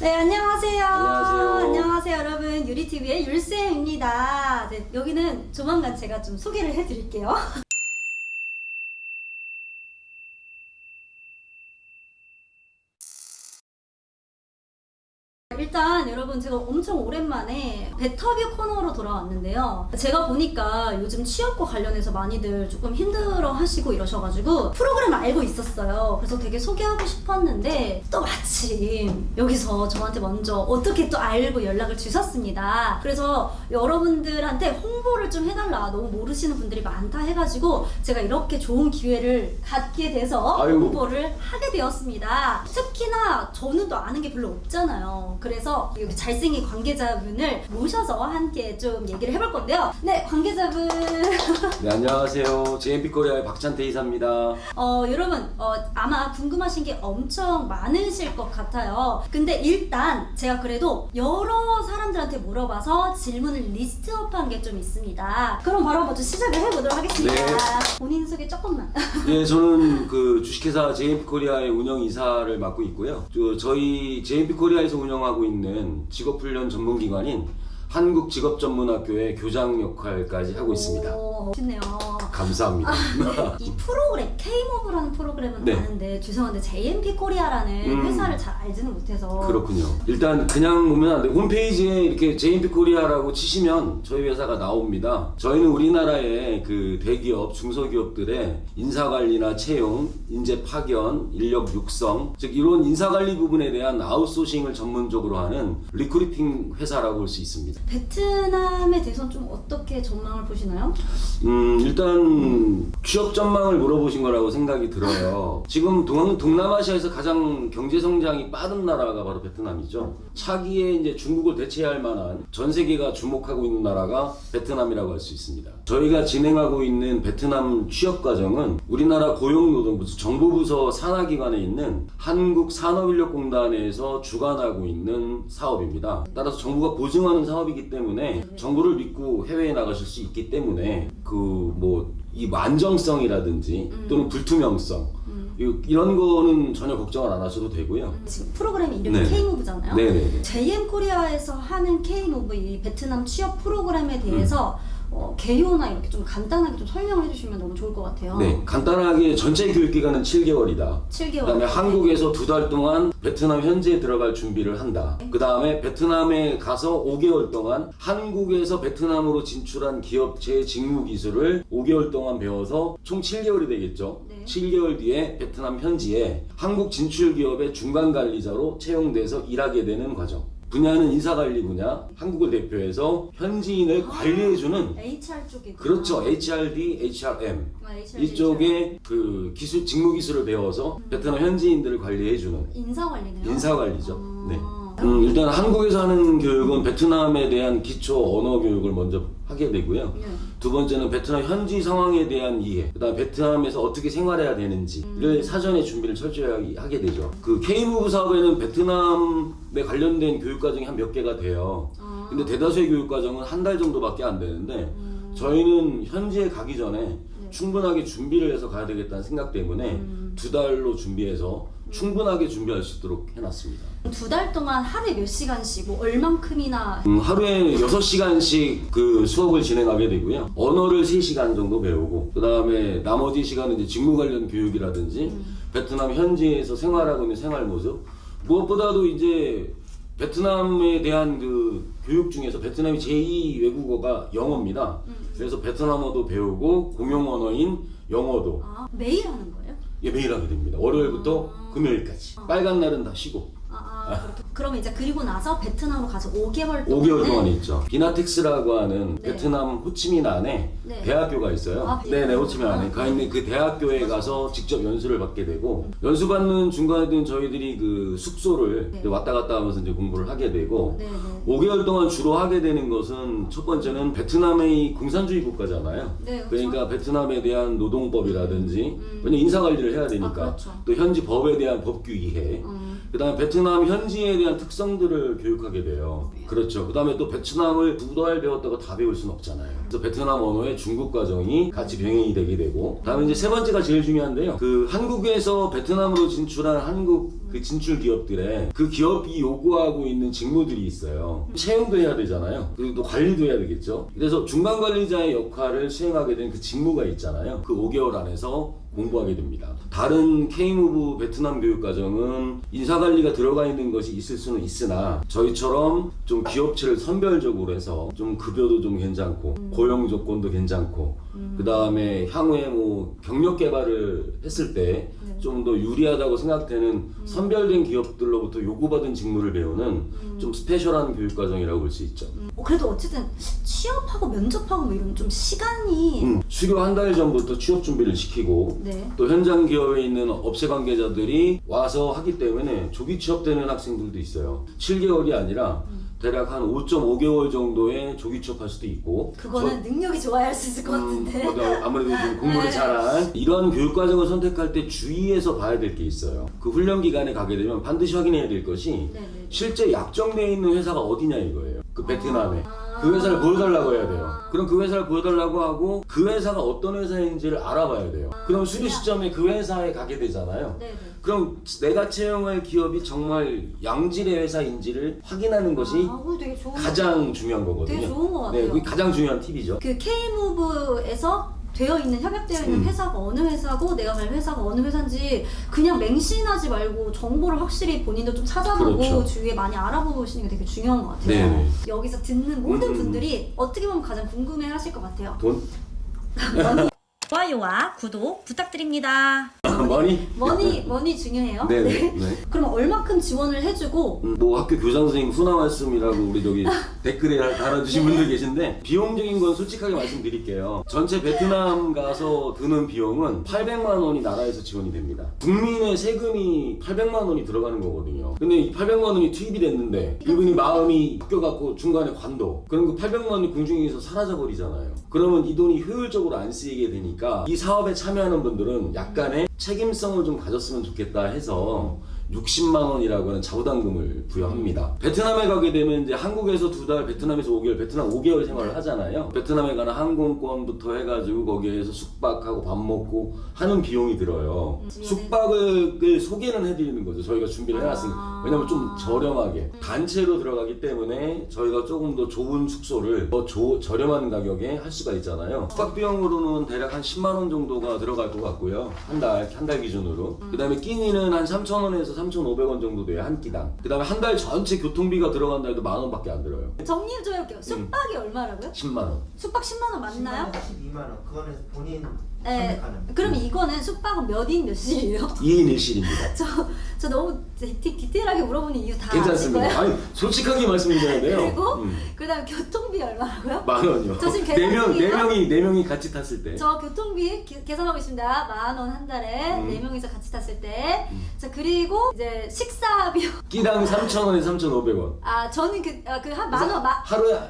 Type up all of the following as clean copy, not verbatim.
네, 안녕하세요. 안녕하세요. 안녕하세요, 여러분. 유리TV의 율쌤입니다. 네, 여기는 조만간 제가 좀 소개를 해드릴게요. 일단 여러분, 제가 엄청 오랜만에 베터뷰 코너로 돌아왔는데요. 제가 보니까 요즘 취업과 관련해서 많이들 조금 힘들어 하시고 이러셔가지고 프로그램을 알고 있었어요. 그래서 되게 소개하고 싶었는데 또 마침 여기서 저한테 먼저 어떻게 또 알고 연락을 주셨습니다. 그래서 여러분들한테 홍보를 좀 해달라, 너무 모르시는 분들이 많다 해가지고 제가 이렇게 좋은 기회를 갖게 돼서 홍보를 하게 되었습니다. 특히나 저는 또 아는 게 별로 없잖아요. 그래서 여기 잘생긴 관계자분을 모셔서 함께 좀 얘기를 해볼 건데요. 네, 관계자분. 네, 안녕하세요. JMP코리아의 박찬태 이사입니다. 여러분, 아마 궁금하신 게 엄청 많으실 것 같아요. 근데 일단 제가 그래도 여러 사람들한테 물어봐서 질문을 리스트업한 게 좀 있습니다. 그럼 바로 먼저 시작을 해보도록 하겠습니다. 네. 본인 소개 조금만. 네, 저는 그 주식회사 JMP코리아의 운영이사를 맡고 있고요. 저희 JMP코리아에서 운영하고 있는 직업훈련 전문기관인 한국직업전문학교의 교장 역할까지 하고 있습니다. 멋있네요. 감사합니다. 이 프로그램, K모브라는 프로그램은 네. 아는데 죄송한데 JMP코리아라는 회사를 잘 알지는 못해서. 그렇군요. 일단 그냥 보면 안 돼. 홈페이지에 이렇게 JMP코리아라고 치시면 저희 회사가 나옵니다. 저희는 우리나라의 그 대기업, 중소기업들의 인사관리나 채용, 인재 파견, 인력 육성, 즉 이런 인사관리 부분에 대한 아웃소싱을 전문적으로 하는 리크루팅 회사라고 볼 수 있습니다. 베트남에 대해서는 좀 어떻게 전망을 보시나요? 일단 취업 전망을 물어보신 거라고 생각이 들어요. 지금 동남아시아에서 가장 경제 성장이 빠른 나라가 바로 베트남이죠. 차기에 이제 중국을 대체할 만한 전 세계가 주목하고 있는 나라가 베트남이라고 할 수 있습니다. 저희가 진행하고 있는 베트남 취업 과정은 우리나라 고용노동부 정보부서 산하기관에 있는 한국산업인력공단에서 주관하고 있는 사업입니다. 따라서 정부가 보증하는 사업이기 때문에 정보를 믿고 해외에 나가실 수 있기 때문에 이 안정성이라든지 또는 불투명성 이런 거는 전혀 걱정을 안 하셔도 되고요. 지금 프로그램 이름이 네. K모브잖아요. 네네. JM코리아에서 하는 K모브 이 베트남 취업 프로그램에 대해서 개요나 이렇게 좀 간단하게 좀 설명을 해주시면 너무 좋을 것 같아요. 네, 간단하게 전체 교육기간은 7개월이다. 7개월. 그다음에 한국에서 2달 동안 베트남 현지에 들어갈 준비를 한다. 그 다음에 베트남에 가서 5개월 동안 한국에서 베트남으로 진출한 기업체의 직무 기술을 5개월 동안 배워서 총 7개월이 되겠죠. 네. 7개월 뒤에 베트남 현지에 한국 진출 기업의 중간 관리자로 채용돼서 일하게 되는 과정. 분야는 인사관리 분야, 한국을 대표해서 현지인을 관리해주는 HR 쪽이구나. 그렇죠. HRD, HRM HRD, 이쪽에 그 기술 직무 기술을 배워서 베트남 현지인들을 관리해주는 인사관리네요. 인사관리죠. 네. 일단 한국에서 하는 교육은 베트남에 대한 기초 언어 교육을 먼저 하게 되고요. 네. 두 번째는 베트남 현지 상황에 대한 이해, 그다음 베트남에서 어떻게 생활해야 되는지를 사전에 준비를 철저히 하게 되죠. 그 K무브 사업에는 베트남에 관련된 교육 과정이 한 몇 개가 돼요. 근데 대다수의 교육 과정은 한 달 정도밖에 안 되는데 저희는 현지에 가기 전에 충분하게 준비를 해서 가야 되겠다는 생각 때문에 2달로 준비해서 충분하게 준비할 수 있도록 해놨습니다. 2달 동안 하루에 몇 시간씩 뭐 얼만큼이나 하루에 6시간씩 그 수업을 진행하게 되고요. 언어를 3시간 정도 배우고 그 다음에 나머지 시간은 이제 직무 관련 교육이라든지 베트남 현지에서 생활하고 있는 생활 모습, 무엇보다도 이제 베트남에 대한 그 교육 중에서 베트남이 제2 외국어가 영어입니다. 그래서 베트남어도 배우고 공용 언어인 영어도 매일 하는 거예요? 예, 매일 하게 됩니다. 월요일부터 금요일까지. 빨간 날은 다 쉬고. 그렇게. 그러면 이제 그리고 나서 베트남으로 가서 5개월 동안 5개월 동안 있죠. 비나텍스라고 하는 네. 베트남 호치민 안에 네. 대학교가 있어요. 네네, 호치민 안에 가 있는 그 대학교에 가서 직접 연수를 받게 되고, 연수받는 중간에는 저희들이 그 숙소를 네. 왔다 갔다 하면서 이제 공부를 하게 되고, 네, 네. 5개월 동안 주로 하게 되는 것은 첫 번째는 베트남의 공산주의 국가잖아요. 네, 그렇죠. 그러니까 베트남에 대한 노동법이라든지, 왜냐면 인사관리를 해야 되니까, 그렇죠. 또 현지 법에 대한 법규 이해, 그 다음에 베트남 현지에 대한 특성들을 교육하게 돼요. 그렇죠. 그 다음에 또 베트남을 2달 배웠다고 다 배울 수는 없잖아요. 그래서 베트남 언어의 중국 과정이 같이 병행이 되게 되고, 그 다음에 이제 세 번째가 제일 중요한데요. 그 한국에서 베트남으로 진출한 한국 그 진출 기업들에 그 기업이 요구하고 있는 직무들이 있어요. 채용도 해야 되잖아요. 그리고 또 관리도 해야 되겠죠. 그래서 중간 관리자의 역할을 수행하게 된 그 직무가 있잖아요. 그 5개월 안에서 공부하게 됩니다. 다른 K무브 베트남 교육과정은 인사관리가 들어가 있는 것이 있을 수는 있으나 저희처럼 좀 기업체를 선별적으로 해서 좀 급여도 좀 괜찮고 고용 조건도 괜찮고 그 다음에 향후에 뭐 경력 개발을 했을 때 좀 더 유리하다고 생각되는 선별된 기업들로부터 요구받은 직무를 배우는 좀 스페셜한 교육과정이라고 볼 수 있죠. 그래도 어쨌든 취업하고 면접하고 뭐 이런 좀 시간이 수료 한 달 전부터 취업 준비를 시키고 네. 또 현장 기업에 있는 업체 관계자들이 와서 하기 때문에 조기 취업되는 학생들도 있어요. 7개월이 아니라 대략 한 5.5개월 정도의 조기 취업할 수도 있고 그거는 능력이 좋아야 할 수 있을 것 같은데. 아무래도 좀 공부를 네. 잘한 이러한 교육과정을 선택할 때 주의해서 봐야 될 게 있어요. 그 훈련 기간에 가게 되면 반드시 확인해야 될 것이 네네. 실제 약정되어 있는 회사가 어디냐 이거예요. 그 베트남에. 그 회사를 보여달라고 해야 돼요. 그럼 그 회사를 보여달라고 하고 그 회사가 어떤 회사인지를 알아봐야 돼요. 그럼 수리 시점에 그 회사에 가게 되잖아요. 네네. 그럼 내가 채용할 기업이 정말 양질의 회사인지를 확인하는 것이 그거 되게 좋은 가장 중요한 거거든요. 되게 좋은 것 같아요. 네, 그게 가장 중요한 팁이죠. 그 K무브에서 되어 있는 협약되어 있는 회사가 어느 회사고 내가 갈 회사가 어느 회사인지 그냥 맹신하지 말고 정보를 확실히 본인도 좀 찾아보고 그렇죠. 주위에 많이 알아보시는 게 되게 중요한 것 같아요. 네네. 여기서 듣는 모든 분들이 어떻게 보면 가장 궁금해하실 것 같아요. 돈? 좋아요와 구독 부탁드립니다. 머니 중요해요. 네네. 네. 그럼 얼마큼 지원을 해주고 뭐 학교 교장 선생님 훈화 말씀이라고 우리 저기 댓글에 달아주신 분들 계신데 비용적인 건 솔직하게 말씀드릴게요. 전체 베트남 가서 드는 비용은 800만 원이 나라에서 지원이 됩니다. 국민의 세금이 800만 원이 들어가는 거거든요. 근데 이 800만 원이 투입이 됐는데 이분이 마음이 바뀌어갖고 중간에 관둬. 그럼 그 800만 원이 궁중에서 사라져버리잖아요. 그러면 이 돈이 효율적으로 안 쓰이게 되니까 이 사업에 참여하는 분들은 약간의 책임성을 좀 가졌으면 좋겠다 해서 60만 원이라고 하는 자부담금을 부여합니다. 베트남에 가게 되면 이제 한국에서 2달, 베트남에서 5개월, 베트남 5개월 생활을 하잖아요. 베트남에 가는 항공권부터 해가지고 거기에서 숙박하고 밥 먹고 하는 비용이 들어요. 숙박을 소개는 해드리는 거죠. 저희가 준비를 해놨으니까. 왜냐면 좀 저렴하게 단체로 들어가기 때문에 저희가 조금 더 좋은 숙소를 더 저렴한 가격에 할 수가 있잖아요. 숙박 비용으로는 대략 한 10만 원 정도가 들어갈 것 같고요. 한 달 기준으로. 그 다음에 끼니는 한 3,000원에서 3,500원 정도 돼요, 한 끼당. 그 다음에 한 달 전체 교통비가 들어간다 해도 10,000원밖에 안 들어요. 정리 좀 해볼게요. 숙박이 얼마라고요? 10만 원. 숙박 10만 원 맞나요? 12만 원. 그거는 본인 네. 선택하는. 그럼 이거는 숙박은 몇 인 몇 실이에요? 2인 1실입니다. 저 너무 디테일하게 물어보는 이유 다 아실 괜찮습니다. 거예요? 아니, 솔직하게 말씀드려야 돼요. 그리고 그다음 교통비 얼마라고요? 10,000원이요. 저 지금 계산 중이에요. 네 명이 같이 탔을 때. 저 교통비 계산하고 있습니다. 10,000원 한 달에 4명이서 같이 탔을 때. 자 그리고 이제 식사 비용. 끼당 3,000원에 3,500원. 아 저는 한 10,000원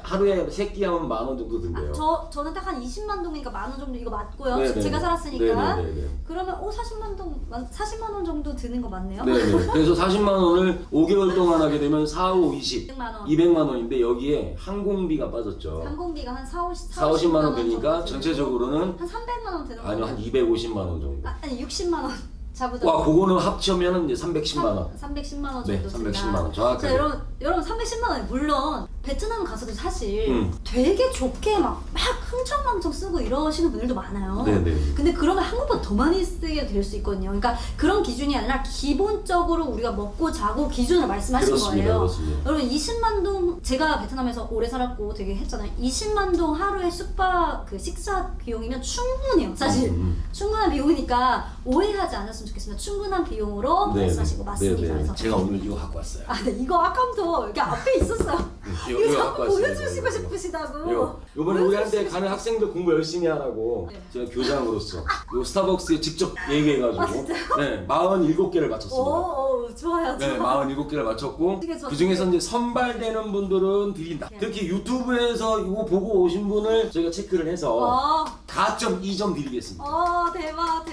하루에 3끼 하면 10,000원 정도 든대요. 저는 딱 한 20만 동이니까 10,000원 정도 이거 맞고요. 네네네. 제가 살았으니까. 네네네네. 그러면 40만 원 정도 드는 거 맞네요. 네네. 그래서 40만 원을 5개월 동안 하게 되면 4, 5, 20. 200만 원. 200만 원인데 여기에 항공비가 빠졌죠. 항공비가 한 4, 50만 원 되니까 정도 전체적으로는 한 300만 원 되는 아니요, 거예요? 한 250만 원 정도. 아니 60만 원 자부담. 와, 그거는 합치면 이제 310만 원. 310만 원 정도 네, 든다. 310만 원. 정확하게. 자, 여러분 310만 원이 물론 베트남 가서도 사실 되게 좋게 막 흥청망청 쓰고 이러시는 분들도 많아요. 네네. 근데 그러면 한국보다 더 많이 쓰게 될 수 있거든요. 그러니까 그런 기준이 아니라 기본적으로 우리가 먹고 자고 기준을 말씀하신 그렇습니다. 거예요. 그렇습니다. 여러분 20만 동 제가 베트남에서 오래 살았고 되게 했잖아요. 20만 동 하루에 숙박 그 식사 비용이면 충분해요. 사실 충분한 비용이니까 오해하지 않았으면 좋겠습니다. 충분한 비용으로 말씀하시고 맞습니다. 네네. 그래서 제가 오늘 이거 갖고 왔어요. 아, 네, 이거 아까부터 여기 앞에 있었어요. 이거 자꾸 보여주시고 싶으시다고. 요번에 우리한테 가는 학생들 공부 열심히 하라고 네. 제가 교장으로서 요 스타벅스에 직접 얘기해가지고 아, 진짜요? 네, 47개를 맞췄습니다. 오, 좋아요. 네, 좋아요. 47개를 맞췄고 어떻게 저- 그 중에서 이제 선발되는 분들은 드린다. 네. 특히 유튜브에서 이거 보고 오신 분을 저희가 체크를 해서 가점 2점 드리겠습니다. 대박.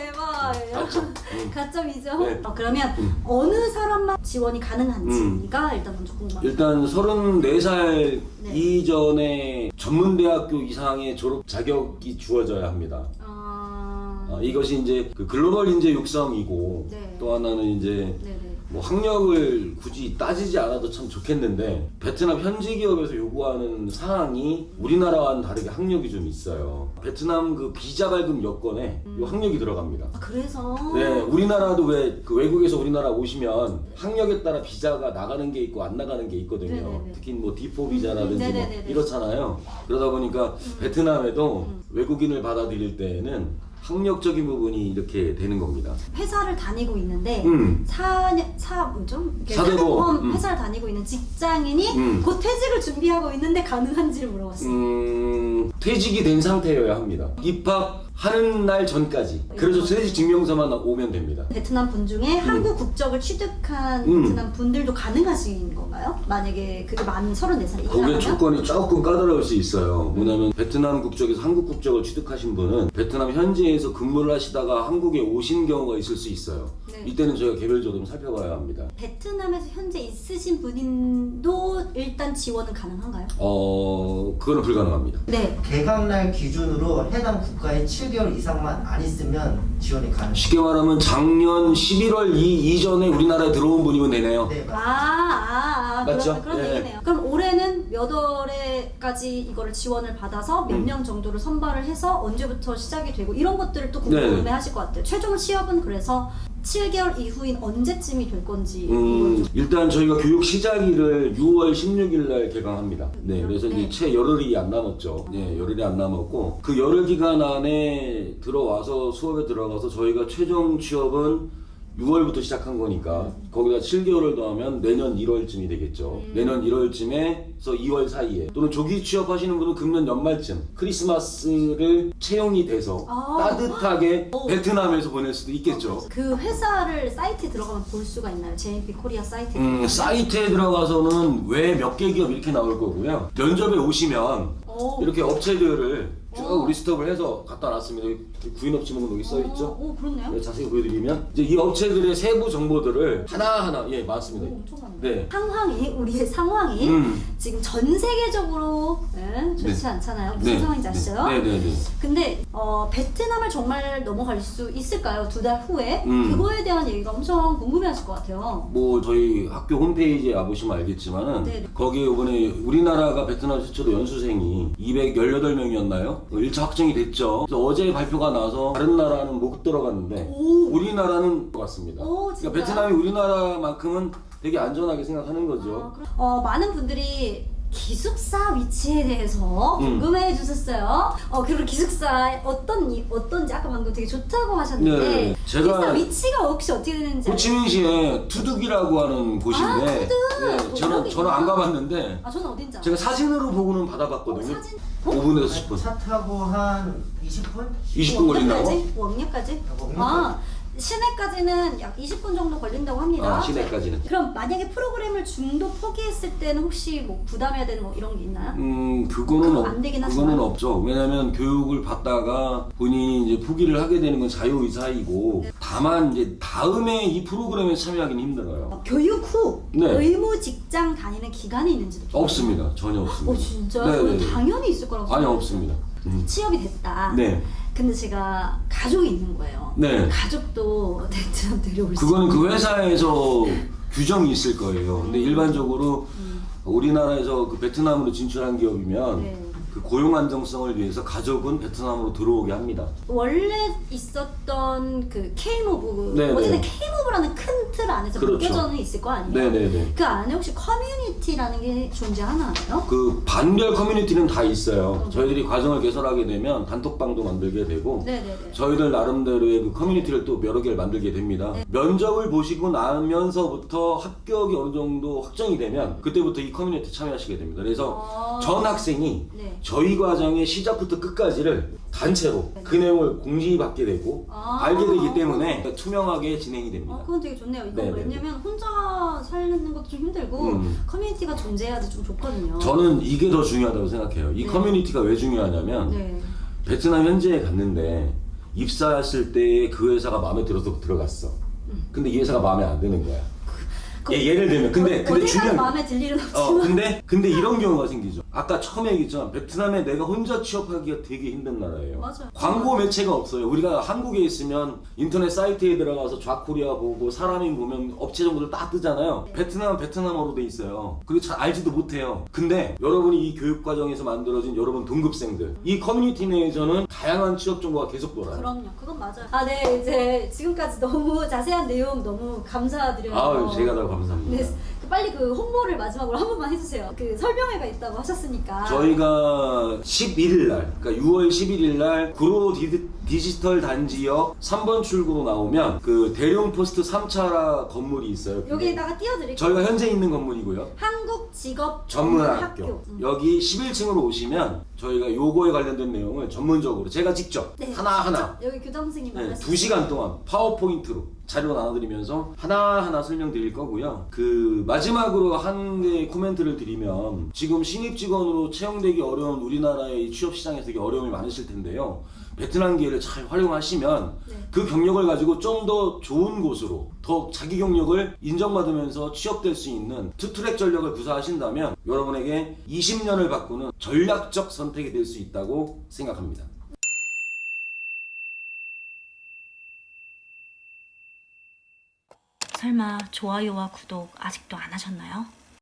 가점. 가점 2점. 네. 그러면 어느 사람만 지원이 가능한지가 일단 먼저 궁금합니다. 일단 34살 네. 이전에 전문대학교 이상의 졸업 자격이 주어져야 합니다. 아, 이것이 이제 그 글로벌 인재 육성이고 네. 또 하나는 이제 네네. 뭐 학력을 굳이 따지지 않아도 참 좋겠는데 베트남 현지 기업에서 요구하는 사항이 우리나라와는 다르게 학력이 좀 있어요. 베트남 그 비자 발급 여건에 요 학력이 들어갑니다. 아, 그래서 네, 우리나라도 왜 그 외국에서 우리나라 오시면 학력에 따라 비자가 나가는 게 있고 안 나가는 게 있거든요. 네네네. 특히 뭐 D4 비자라든지 뭐 네네네네. 이렇잖아요. 그러다 보니까 베트남에도 외국인을 받아들일 때에는 학력적인 부분이 이렇게 되는 겁니다. 회사를 다니고 있는데 사대보험, 사대보험 회사를 다니고 있는 직장인이 곧 퇴직을 준비하고 있는데 가능한지를 물어봤어요. 퇴직이 된 상태여야 합니다. 입학하는 날 전까지. 그래서 퇴직 증명서만 오면 됩니다. 베트남 분 중에 한국 국적을 취득한 베트남 분들도 가능하신 건가요? 만약에 그게 만 34살이 거기에 조건이 조금 까다로울 수 있어요. 뭐냐면 베트남 국적에서 한국 국적을 취득하신 분은 베트남 현지에서 근무를 하시다가 한국에 오신 경우가 있을 수 있어요. 네. 이때는 저희가 개별적으로 좀 살펴봐야 합니다. 베트남에서 현재 있으신 분도 일단 지원은 가능한가요? 그거는 불가능합니다. 네. 개강날 기준으로 해당 국가에 7개월 이상만 안 있으면 지원이 가능해요. 쉽게 말하면 작년 11월 이전에 우리나라에 들어온 분이면 되네요. 네, 맞습니다. 맞죠? 그런 네. 얘기네요. 그럼 올해는 몇 월에까지 이거를 지원을 받아서 몇 명 정도를 선발을 해서 언제부터 시작이 되고 이런 것들을 또 궁금해 네. 하실 것 같아요. 최종 취업은 그래서 7개월 이후인 언제쯤이 될 건지. 일단 저희가 교육 시작일을 6월 16일 날 개강합니다. 네, 그래서 네. 이제 채 열흘이 안 남았죠. 네, 열흘이 안 남았고 그 열흘 기간 안에 들어와서 수업에 들어가서 저희가 최종 취업은 6월부터 시작한 거니까 거기다 7개월을 더하면 내년 1월쯤이 되겠죠. 내년 1월쯤에서 2월 사이에 또는 조기 취업하시는 분은 금년 연말쯤 크리스마스를 채용이 돼서 따뜻하게 베트남에서 보낼 수도 있겠죠. 그 회사를 사이트에 들어가면 볼 수가 있나요? JMP 코리아 사이트에. 사이트에 들어가서는 왜 몇 개 기업 이렇게 나올 거고요. 면접에 오시면 이렇게 업체들을 쭉 리스트업을 해서 갖다 놨습니다. 여기 구인업체 목록 여기 써 있죠. 오, 그렇네요. 네, 자세히 보여드리면 이제 이 업체들의 세부 정보들을 하나하나 많습니다. 엄청 많네요. 네. 상황이 우리의 상황이 지금 전 세계적으로 좋지 네. 않잖아요. 무슨 네. 상황인지 아시죠? 네네네. 근데 베트남을 정말 넘어갈 수 있을까요? 2달 후에? 그거에 대한 얘기가 엄청 궁금해하실 것 같아요. 뭐 저희 학교 홈페이지에 와보시면 알겠지만은 네. 거기에 이번에 우리나라가 베트남 최초로 연수생이 218명이었나요? 1차 확정이 됐죠. 그래서 어제 발표가 나서 다른 나라는 못 들어갔는데 우리나라는 들어갔습니다. 진짜요? 그러니까 베트남이 우리나라만큼은 되게 안전하게 생각하는 거죠. 많은 분들이 기숙사 위치에 대해서 궁금해 주셨어요. 그리고 기숙사 어떤지 아까 방금 되게 좋다고 하셨는데 네, 제가 기숙사 위치가 혹시 어떻게 되는지 호치민시에 투둑이라고 하는 곳인데 투둑! 저는 안 가봤는데 저는 어딘지 알아요. 제가 사진으로 보고는 받아봤거든요. 사진? 5분에서 10분. 차 타고 한 20분? 20분 걸린다고? 왕년까지? 왕년까지. 시내까지는 약 20분 정도 걸린다고 합니다. 시내까지는. 그럼 만약에 프로그램을 중도 포기했을 때는 혹시 뭐 부담해야 되는 뭐 이런 게 있나요? 그거는 안 되긴 그거는 하지만. 없죠. 왜냐하면 교육을 받다가 본인이 이제 포기를 하게 되는 건 자유의사이고 다만 이제 다음에 이 프로그램에 참여하기는 힘들어요. 교육 후 네. 의무 직장 다니는 기간이 있는지도 없습니다. 전혀 없습니다. 진짜요? 네, 저는 네, 네. 당연히 있을 거라고 아니 생각했어요. 없습니다. 취업이 됐다. 네. 근데 제가 가족이 있는 거예요. 네. 가족도 베트남 데려올 수 그거는 그 회사에서 규정이 있을 거예요. 근데 일반적으로 우리나라에서 그 베트남으로 진출한 기업이면 네. 그 고용 안정성을 위해서 가족은 베트남으로 들어오게 합니다. 원래 있었던 그 K무브 네네. 어쨌든 K무브라는 큰 틀 안에서 그렇죠. 묶여져는 있을 거 아니에요? 네네네. 그 안에 혹시 커뮤니티라는 게 존재하나요? 그 반별 커뮤니티는 다 있어요. 저희들이 과정을 개설하게 되면 단톡방도 만들게 되고 네네네. 저희들 나름대로의 그 커뮤니티를 또 여러 개를 만들게 됩니다. 면접을 보시고 나면서부터 합격이 어느 정도 확정이 되면 그때부터 이 커뮤니티 참여하시게 됩니다. 그래서 전 학생이 네. 저희 과정의 시작부터 끝까지를 단체로 그 내용을 공지받게 되고 알게 되기 때문에 투명하게 진행이 됩니다. 그건 되게 좋네요. 이거 네네네. 왜냐면 혼자 살는 것도 좀 힘들고 커뮤니티가 존재해야지 좀 좋거든요. 저는 이게 더 중요하다고 생각해요. 이 네. 커뮤니티가 왜 중요하냐면 네. 베트남 현지에 갔는데 입사했을 때 그 회사가 마음에 들어서 들어갔어. 근데 이 회사가 마음에 안 드는 거야. 예를 들면 근데 어디 가도 중요한 마음에 들 일은 없지만 근데 이런 경우가 생기죠. 아까 처음에 얘기했지만 베트남에 내가 혼자 취업하기가 되게 힘든 나라예요. 맞아요. 광고 매체가 없어요. 우리가 한국에 있으면 인터넷 사이트에 들어가서 좌코리아 보고 사람이 보면 업체 정보들 딱 뜨잖아요. 네. 베트남은 베트남어로 돼 있어요. 그리고 잘 알지도 못해요. 근데 여러분이 이 교육 과정에서 만들어진 여러분 동급생들 이 커뮤니티 내에서는 다양한 취업 정보가 계속 돌아요. 그럼요. 그건 맞아요. 아, 네. 이제 지금까지 너무 자세한 내용 너무 감사드려요. 아유, 제가 더 감사합니다. 네. 빨리 그 홍보를 마지막으로 한 번만 해주세요. 그 설명회가 있다고 하셨으니까. 저희가 11일 날, 그러니까 6월 11일 날 구로 디지털 단지역 3번 출구로 나오면 그 대룡 포스트 3차 건물이 있어요. 여기에다가 띄워드릴게요. 저희가 현재 있는 건물이고요. 한국 직업 전문학교. 여기 11층으로 오시면 저희가 요거에 관련된 내용을 전문적으로 제가 직접 네, 하나하나 여기 교장 선생님 네, 만났어요. 2시간 동안 파워포인트로 자료 나눠드리면서 하나하나 설명드릴 거고요. 그 마지막으로 한 개의 코멘트를 드리면 지금 신입 직원으로 채용되기 어려운 우리나라의 취업 시장에서 되게 어려움이 많으실 텐데요. 베트남 기회를 잘 활용하시면 네. 그 경력을 가지고 좀 더 좋은 곳으로 더 자기 경력을 인정받으면서 취업될 수 있는 투트랙 전략을 구사하신다면 여러분에게 20년을 바꾸는 전략적 선택이 될 수 있다고 생각합니다. 설마 좋아요와 구독 아직도 안 하셨나요?